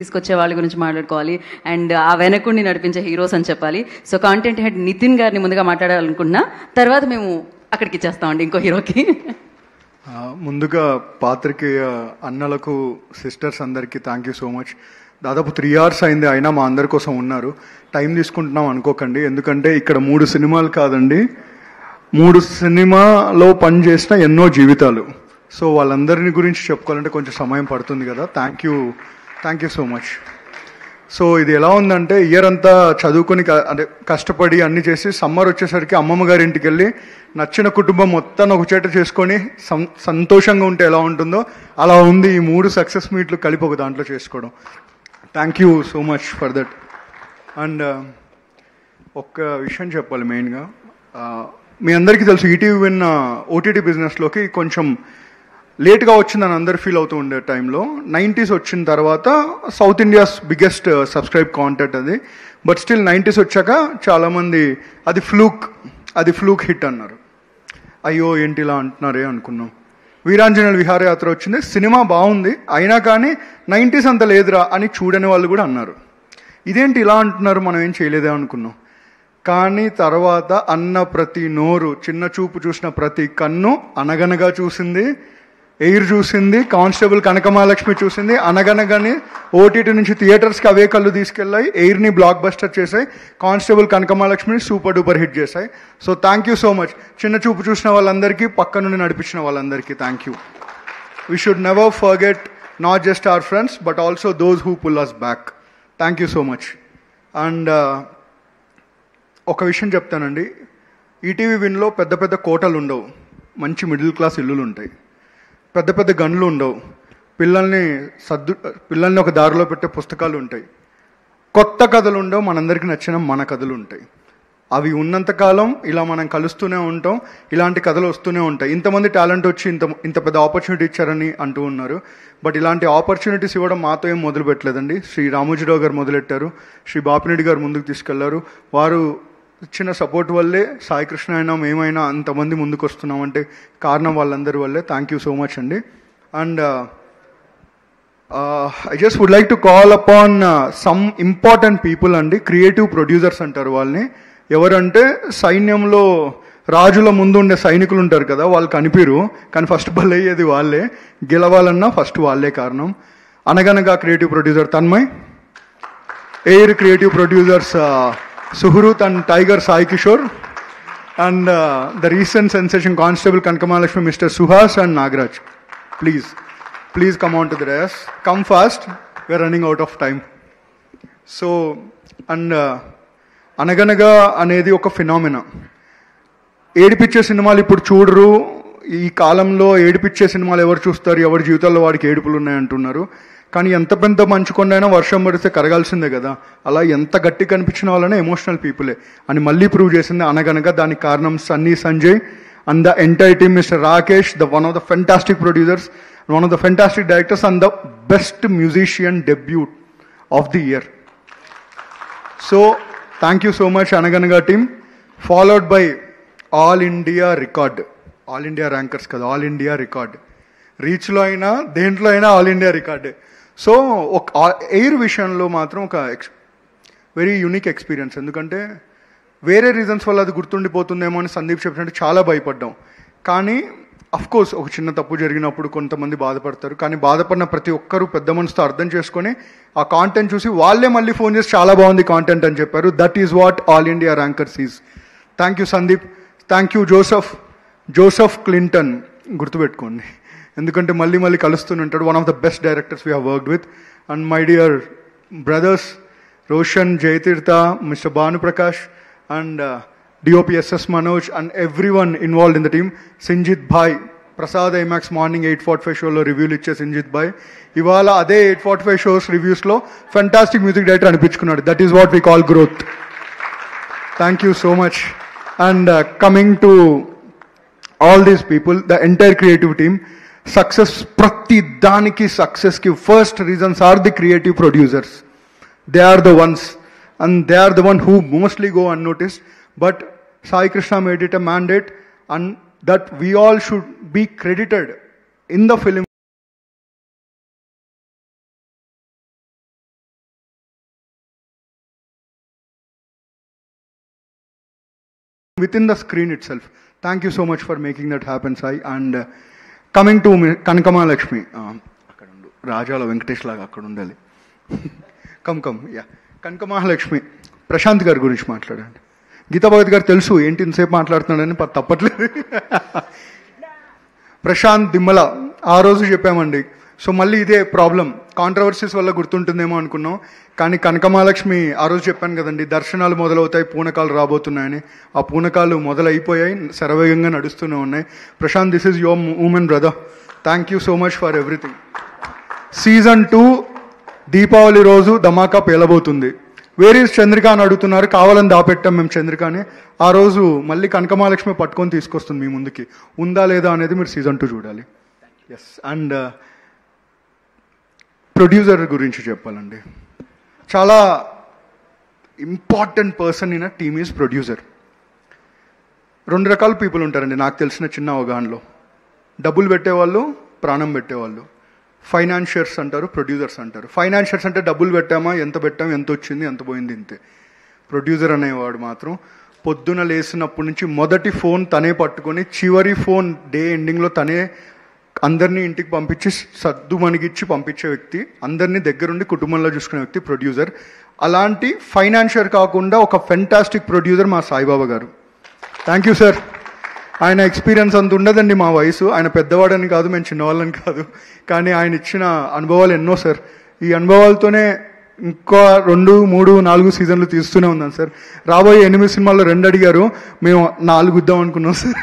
తీసుకొచ్చే వాళ్ళ గురించి మాట్లాడుకోవాలి అండ్ ఆ వెనకుండి నడిపించే హీరోస్ అని చెప్పాలి. సో కాంటెంట్ హెడ్ నితిన్ గారిని ముందుగా మాట్లాడాలనుకుంటున్నా, తర్వాత మేము అక్కడికి ఇచ్చేస్తామండి ఇంకో హీరోకి. ముందుగా పాత్రికేయ అన్నలకు సిస్టర్స్ అందరికీ థ్యాంక్ యూ సో మచ్. దాదాపు 3 hours అయింది, అయినా మా అందరి కోసం ఉన్నారు. టైం తీసుకుంటున్నాం అనుకోకండి, ఎందుకంటే ఇక్కడ 3 సినిమాలు కాదండి, 3 సినిమాలో పనిచేసిన ఎన్నో జీవితాలు. సో వాళ్ళందరిని గురించి చెప్పుకోవాలంటే కొంచెం సమయం పడుతుంది కదా. Thank you so much. So ఇది ఎలా ఉందంటే, ఇయర్ అంతా చదువుకొని అంటే కష్టపడి అన్ని చేసి సమ్మర్ వచ్చేసరికి అమ్మమ్మ గారి ఇంటికి వెళ్ళి నచ్చిన కుటుంబం మొత్తం ఒక చేట చేసుకొని సంతోషంగా ఉంటే ఎలా ఉంటుందో అలా ఉంది ఈ 3 సక్సెస్ మీట్లు కలిపి ఒక దాంట్లో చేసుకోవడం. Thank you so much for that. And ఒక్క విషయం చెప్పాలి మెయిన్గా, మీ అందరికీ తెలుసు ఈటీవీ విన్ ఓటీటీ బిజినెస్లోకి కొంచెం లేట్గా వచ్చిందని అందరు ఫీల్ అవుతూ ఉండే టైంలో 90s వచ్చిన తర్వాత south India's biggest subscribe content అది. బట్ స్టిల్ 90s వచ్చాక చాలామంది అది ఫ్లూక్ హిట్ అన్నారు. అయ్యో ఏంటి ఇలా అంటున్నారే అనుకున్నాం. వీరాంజనేయుల విహారయాత్ర వచ్చింది, సినిమా బాగుంది, అయినా కానీ 90s అంత లేదురా అని చూడని వాళ్ళు కూడా అన్నారు. ఇదేంటి ఇలా అంటున్నారు, మనం ఏం చేయలేదే అనుకున్నాం. కానీ తర్వాత అన్న ప్రతి నోరు, చిన్న చూపు చూసిన ప్రతి కన్ను అనగనగా చూసింది, ఎయిర్ చూసింది, కానిస్టేబుల్ కనకమహాలక్ష్మి చూసింది, అనగనగాని ఓటీటీ నుంచి థియేటర్స్కి అవే కళ్ళు తీసుకెళ్ళాయి, ఎయిర్ని బ్లాక్ బస్టర్ చేశాయి, కానిస్టేబుల్ కనకమహాలక్ష్మిని సూపర్ డూపర్ హిట్ చేశాయి. So thank you so much. చిన్న చూపు చూసిన వాళ్ళందరికీ, పక్క నుండి నడిపించిన వాళ్ళందరికీ thank you. We should never forget not just our friends but also those who pull us back. Thank you so much. And ఒక విషయం చెప్తానండి, ఈటీవీ విన్లో పెద్ద పెద్ద కోటలు ఉండవు, మంచి మిడిల్ క్లాస్ ఇల్లులు ఉంటాయి. పెద్ద పెద్ద గన్లు ఉండవు, పిల్లల్ని ఒక దారిలో పెట్టే పుస్తకాలు ఉంటాయి. కొత్త కథలు ఉండవు, మనందరికీ నచ్చిన మన కథలు ఉంటాయి. అవి ఉన్నంతకాలం ఇలా మనం కలుస్తూనే ఉంటాం, ఇలాంటి కథలు వస్తూనే ఉంటాయి. ఇంతమంది టాలెంట్ వచ్చి ఇంత పెద్ద ఆపర్చునిటీ ఇచ్చారని అంటూ ఉన్నారు. బట్ ఇలాంటి ఆపర్చునిటీస్ ఇవ్వడం మాతో ఏం మొదలు పెట్టలేదండి. శ్రీ రామోజీరావు గారు మొదలెట్టారు, శ్రీ బాపిరెడ్డి గారు ముందుకు తీసుకెళ్లారు. వారు ఇచ్చిన సపోర్ట్ వల్లే సాయి కృష్ణ అయినా మేమైనా అంతమంది ముందుకు వస్తున్నామంటే కారణం వాళ్ళందరి వల్లే. థ్యాంక్ యూ సో మచ్ అండి. And I just would like to call upon some important people అండి, క్రియేటివ్ ప్రొడ్యూసర్స్ అంటారు వాళ్ళని. ఎవరంటే సైన్యంలో రాజుల ముందు ఉండే సైనికులు ఉంటారు కదా, వాళ్ళు కనిపిరు కానీ ఫస్ట్ బల్ అయ్యేది వాళ్ళే, గెలవాలన్నా ఫస్ట్ వాళ్ళే కారణం. అనగనగా creative producer Tanmay, air creative producers Suhrut and Tiger Sai Kishore, and the recent sensation Constable Kankamalakshmi Mr. Suhas and Nagraj. Please come on to the dais. Come fast, we are running out of time. So, and Anaganaga అనేది ఒక phenomena. ఏడిపిచ్చే సినిమాలు ఇప్పుడు చూడరు, ఈ కాలంలో ఏడిపిచ్చే సినిమాలు ఎవరు చూస్తారు, ఎవరి జీవితాల్లో వాడికి ఏడుపులు ఉన్నాయంటున్నారు. కానీ ఎంత పెద్ద మంచు కొండైనా వర్షం పడితే కరగాల్సిందే కదా, అలా ఎంత గట్టి కనిపించిన వాళ్ళనే ఎమోషనల్ పీపులే అని మళ్ళీ ప్రూవ్ చేసింది అనగనగా. దానికి కారణం Sunny Sanjay and the entire team, mister Rakesh, the one of the fantastic producers, one of the fantastic directors and the best musician debut of the year. So thank you so much Anaganaga team, followed by all India record, all India rankers కదా, all India record, రీచ్లో అయినా దేంట్లో అయినా all India రికార్డే. So ఒక air విషయంలో మాత్రం ఒక వెరీ యూనిక్ ఎక్స్పీరియన్స్, ఎందుకంటే వేరే రీజన్స్ వల్ల అది గుర్తుండిపోతుందేమో అని సందీప్ చెప్పినట్టు చాలా భయపడ్డాం. కానీ అఫ్కోర్స్ ఒక చిన్న తప్పు జరిగినప్పుడు కొంతమంది బాధపడతారు, కానీ బాధపడిన ప్రతి ఒక్కరూ పెద్ద మనసుతో అర్థం చేసుకొని ఆ కాంటెంట్ చూసి వాళ్ళే మళ్ళీ ఫోన్ చేసి చాలా బాగుంది కాంటెంట్ అని చెప్పారు. That is what all India rankers is. Thank you Sandeep, thank you Joseph Clinton, గుర్తుపెట్టుకోండి ఎందుకంటే మళ్ళీ కలుస్తూనే ఉంటాడు. One of the best directors we have worked with. And my dear brothers Roshan, Jayatheertha, mister Bhanuprakash and DOP SS Manoj and every one involved in the team. Sinjith bhai, Prasad IMAX morning 8:45 షోలో రివ్యూలు ఇచ్చే సింజిత్ భాయ్ ఇవాళ అదే 8:45 షోస్ రివ్యూస్లో fantastic music director అనిపించుకున్నాడు. That is what we call growth. Thank you so much. And coming to all these people, the entire creative team, success ప్రతి దానికి సక్సెస్కి first reasons are the creative producers. They are the ones and they are the one who mostly go unnoticed. But Sai Krishna made it a mandate and that we all should be credited in the film within the screen itself. Thank you so much for making that happen, Sai. And coming to Kanakama Lakshmi, అక్కడ ఉండు, రాజాల వెంకటేష్ లాగా అక్కడ ఉండాలి. Come yeah, కనకమా Lakshmi Prashanth గారి గురించి మాట్లాడండి. గీతా భగత్ గారు తెలుసు ఏంటి ఇంతసేపు మాట్లాడుతున్నాడని తప్పట్లేదు. ప్రశాంత్ దిమ్మల ఆ రోజు చెప్పామండి. సో మళ్ళీ ఇదే ప్రాబ్లం, కాంట్రవర్సీస్ వల్ల గుర్తుంటుందేమో అనుకున్నాం. కానీ కనకమహాలక్ష్మి ఆ రోజు చెప్పాను కదండి, దర్శనాలు మొదలవుతాయి, పూనకాలు రాబోతున్నాయని. ఆ పూనకాలు మొదలైపోయాయి, శరవేగంగా నడుస్తూనే ఉన్నాయి. Prashant, this is your moment brother. Thank you so much for everything. Season 2 Deepavali రోజు ధమాకా పేలబోతుంది. వేర్ ఈజ్ చంద్రిక అని అడుగుతున్నారు. కావాలని దాపెట్టాం మేము చంద్రికాని. ఆ రోజు మళ్ళీ కనకమహాలక్ష్మి పట్టుకొని తీసుకొస్తుంది మీ ముందుకి. ఉందా లేదా అనేది మీరు సీజన్ 2 చూడాలి. ఎస్. అండ్ ప్రొడ్యూసర్ గురించి చెప్పాలండి. చాలా important person in a team is producer. 2 రకాల పీపుల్ ఉంటారండి నాకు తెలిసిన చిన్న అవగాహనలో. డబ్బులు పెట్టేవాళ్ళు, ప్రాణం పెట్టేవాళ్ళు. ఫైనాన్షియర్స్ అంటారు, ప్రొడ్యూసర్స్ అంటారు. ఫైనాన్షియర్స్ అంటే డబ్బులు పెట్టామా, ఎంత పెట్టామా, ఎంత వచ్చింది, ఎంత పోయింది, ఇంతే. ప్రొడ్యూసర్ అనేవాడు మాత్రం పొద్దున లేసినప్పటి నుంచి మొదటి ఫోన్ తనే పట్టుకొని చివరి ఫోన్ డే ఎండింగ్లో తనే అందరినీ ఇంటికి పంపించి సద్దు మణిగిచ్చి పంపించే వ్యక్తి, అందరినీ దగ్గరుండి కుటుంబంలో చూసుకునే వ్యక్తి ప్రొడ్యూసర్. అలాంటి ఫైనాన్షియర్ కాకుండా ఒక ఫెంటాస్టిక్ ప్రొడ్యూసర్ మా సాయిబాబా గారు. Thank you sir. ఆయన ఎక్స్పీరియన్స్ అంత ఉండదండి, మా వయసు. ఆయన పెద్దవాడని కాదు, మేము చిన్నవాళ్ళని కాదు. కానీ ఆయన ఇచ్చిన అనుభవాలు ఎన్నో సార్. ఈ అనుభవాలతోనే ఇంకా 2, 3, 4 సీజన్లు తీస్తూనే ఉన్నాం సార్. రాబోయే 8 సినిమాల్లో 2 అడిగారు, మేము 4 ఇద్దాం అనుకున్నాం sir.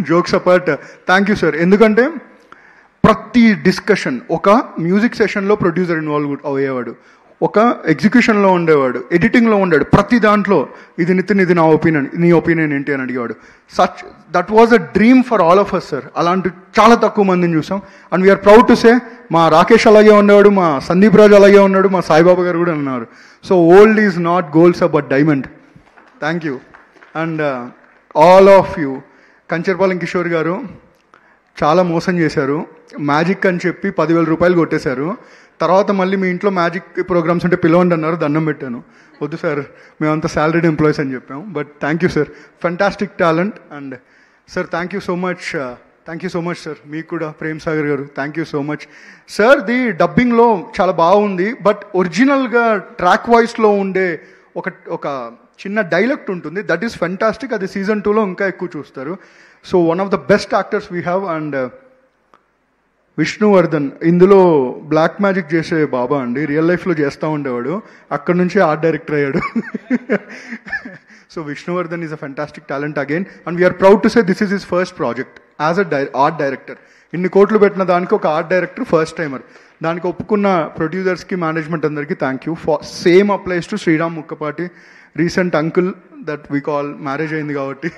Jokes apart, thank you sir. ఎందుకంటే ప్రతి డిస్కషన్, ఒక మ్యూజిక్ సెషన్లో ప్రొడ్యూసర్ ఇన్వాల్వ్ అయ్యేవాడు, ఒక ఎగ్జిక్యూషన్లో ఉండేవాడు, ఎడిటింగ్లో ఉండాడు, ప్రతి దాంట్లో ఇది నితిన్, ఇది నా ఒపీనియన్, నీ ఒపీనియన్ ఏంటి అని అడిగేవాడు. That was a dream for all of us sir. అలాంటి చాలా తక్కువ మందిని చూసాం. And we are proud to say మా రాకేష్ అలాగే ఉండేవాడు, మా సందీప్ రాజు అలాగే ఉన్నాడు, మా సాయిబాబా గారు కూడా ఉన్నారు. So old is not gold but diamond. Thank you. And all of you. Kancharapalem Kishore గారు చాలా మోసం చేశారు. మ్యాజిక్ అని చెప్పి 10,000 రూపాయలు కొట్టేశారు. తర్వాత మళ్ళీ మీ ఇంట్లో మ్యాజిక్ ప్రోగ్రామ్స్ ఉంటే పిలవండి అన్నారు, దండం పెట్టాను. వద్దు సార్, మేమంతా శాలరీడ్ ఎంప్లాయీస్ అని చెప్పాము. But thank you sir, fantastic talent. And sir thank you so much. Thank you so much sir. మీకు కూడా Prem Sagar garu thank you so much sir. The డబ్బింగ్లో చాలా బాగుంది, బట్ ఒరిజినల్గా ట్రాక్ వాయిస్లో ఉండే ఒక చిన్న డైలెక్ట్ ఉంటుంది, దట్ ఈస్ ఫెంటాస్టిక్. అది సీజన్ 2లో ఇంకా ఎక్కువ చూస్తారు. So one of the best actors we have. And Vishnuvardhan ఇందులో బ్లాక్ మ్యాజిక్ చేసే బాబా అండి, రియల్ లైఫ్లో చేస్తూ ఉండేవాడు, అక్కడ నుంచి ఆర్ట్ డైరెక్టర్ అయ్యాడు. So Vishnuvardhan is a fantastic talent again. And we are proud to say this is his first project as a art director. ఇన్ని కోట్లు పెట్టిన దానికి ఒక ఆర్ట్ డైరెక్టర్, ఫస్ట్ టైమర్. దానికి ఒప్పుకున్న ప్రొడ్యూసర్స్కి, మేనేజ్మెంట్ అందరికీ thank you. Same applies to Sriram Mukkapati, recent uncle that we call, marriage అయింది కాబట్టి.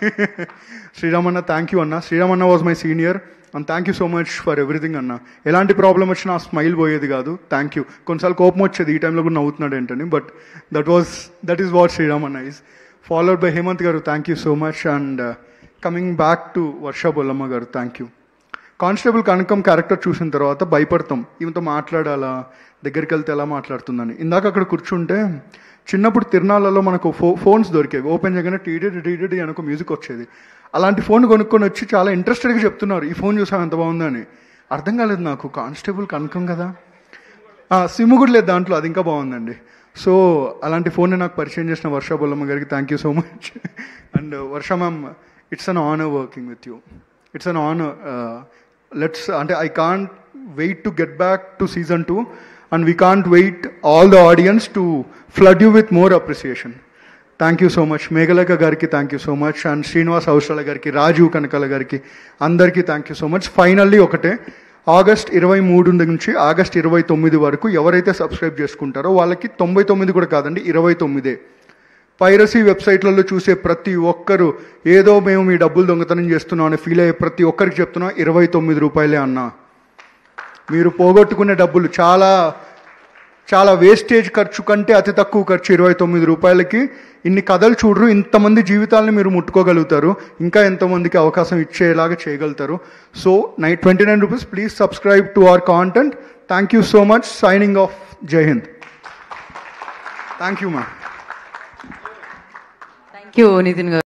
శ్రీరామ్ అన్న థ్యాంక్ యూ అన్న. శ్రీరామ్ అన్న was my senior and thank you so much for everything అన్న. ఎలాంటి ప్రాబ్లం వచ్చినా ఆ స్మైల్ పోయేది కాదు. Thank you. కొన్నిసార్లు కోపం వచ్చేది, ఈ టైంలో కూడా నవ్వుతున్నాడు ఏంటని, but that is what Sriram అన్న ఈజ్. ఫాలోడ్ బై హేమంత్ గారు, thank you so much. And coming back to Varsha Bollamma garu, thank you. Constable Kanakam character చూసిన తర్వాత భయపడతాం, ఈమెతో మాట్లాడాలా, దగ్గరికి వెళ్తే ఎలా మాట్లాడుతుందని. ఇందాక అక్కడ కూర్చుంటే చిన్నప్పుడు తిరునాళ్ళలో మనకు ఫోన్స్ దొరికేవి, ఓపెన్ చేయగానే టీడీ అనుకో మ్యూజిక్ వచ్చేది. అలాంటి ఫోన్ కొనుక్కొని వచ్చి చాలా ఇంట్రెస్టెడ్గా చెప్తున్నారు, ఈ ఫోన్ చూసాం ఎంత బాగుందని. అర్థం కాలేదు నాకు, కానిస్టేబుల్ కనకం కదా, సిమ్ కూడా లేదు దాంట్లో, అది ఇంకా బాగుందండి. సో అలాంటి ఫోన్ని నాకు పరిచయం చేసిన వర్ష బొల్లమ్మ గారికి thank you so much. And Varsha ma'am, it's an honour working with you. It's an honour. అంటే I can't wait to get back to season 2 and we can't wait all the audience to flood you with more appreciation. Thank you so much. Meghalika gariki thank you so much, and Srinivas Avshala gariki, Raju Kanakala gariki, andarki thank you so much. Finally okate, August 23 నుంచి August 29 వరకు ఎవరైతే subscribe చేసుకుంటారో వాళ్ళకి 99 కూడా కాదండి, 29. Piracy వెబ్సైట్లలో చూసే ప్రతి ఒక్కరు ఏదో మేము మీ డబ్బులు దొంగతనం చేస్తున్నాం అని ఫీల్ అయ్యే ప్రతి ఒక్కరికి చెప్తున్నా, 29 రూపాయలే అన్నా. మీరు పోగొట్టుకునే డబ్బులు చాలా చాలా వేస్టేజ్ ఖర్చు కంటే అతి తక్కువ ఖర్చు 29 రూపాయలకి. ఇన్ని కథలు చూడరు, ఇంతమంది జీవితాలని మీరు ముట్టుకోగలుగుతారు, ఇంకా ఎంతోమందికి అవకాశం ఇచ్చేలాగా చేయగలుగుతారు. So 29 rupees. Please subscribe to our content. Thank you so much. Signing off. Jai Hind. Thank you ma'am. Thank you Nithin గారు.